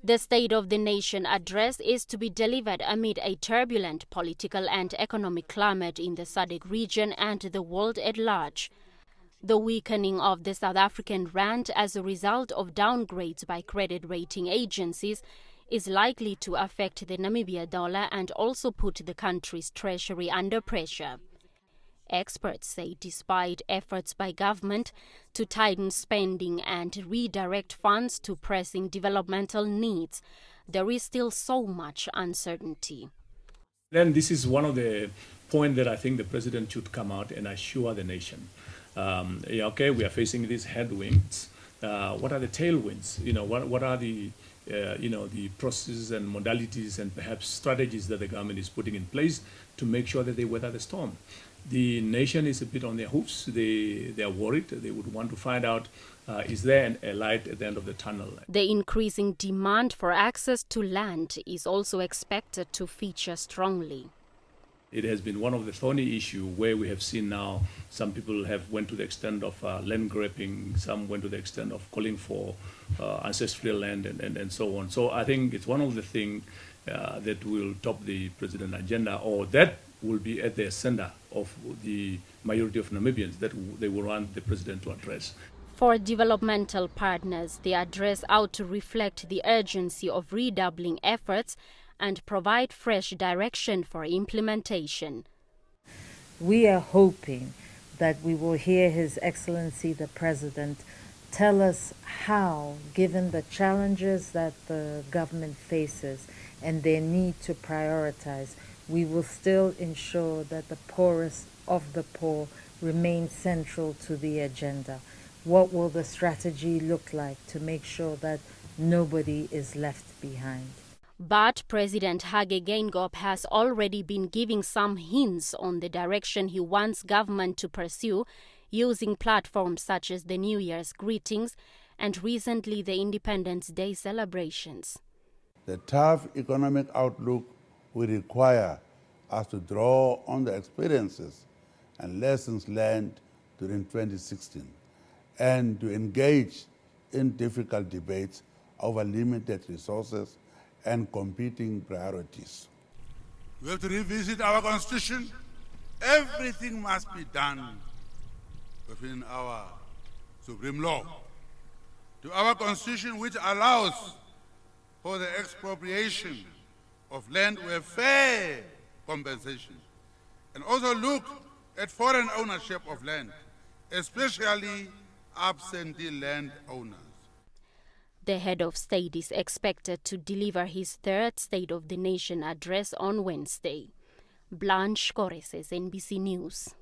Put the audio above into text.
The State of the Nation address is to be delivered amid a turbulent political and economic climate in the SADC region and the world at large. The weakening of the South African rand as a result of downgrades by credit rating agencies is likely to affect the Namibia dollar and also put the country's treasury under pressure. Experts say despite efforts by government to tighten spending and redirect funds to pressing developmental needs, there is still so much uncertainty. Then this is one of the points that I think the president should come out and assure the nation. Okay, we are facing these headwinds. What are the tailwinds? What are the the processes and modalities and perhaps strategies that the government is putting in place to make sure that they weather the storm? The nation is a bit on their hoofs. They are worried. They would want to find out, is there a light at the end of the tunnel? The increasing demand for access to land is also expected to feature strongly. It has been one of the thorny issues where we have seen now some people have went to the extent of land grabbing, some went to the extent of calling for ancestral land and so on. So I think it's one of the things that will top the president's agenda, or that will be at the center of the majority of Namibians that they will want the president to address. For developmental partners, the address ought to reflect the urgency of redoubling efforts and provide fresh direction for implementation. We are hoping that we will hear His Excellency the President tell us how, given the challenges that the government faces and their need to prioritize, we will still ensure that the poorest of the poor remain central to the agenda. What will the strategy look like to make sure that nobody is left behind? But President Geingob has already been giving some hints on the direction he wants government to pursue, using platforms such as the New Year's greetings and recently the Independence Day celebrations. The tough economic outlook will require us to draw on the experiences and lessons learned during 2016 and to engage in difficult debates over limited resources and competing priorities. We have to revisit our constitution. Everything must be done within our supreme law. To our constitution, which allows for the expropriation of land with fair compensation, and also look at foreign ownership of land, especially absentee land owners. The head of state is expected to deliver his third State of the Nation address on Wednesday. Blanche Correses, NBC News.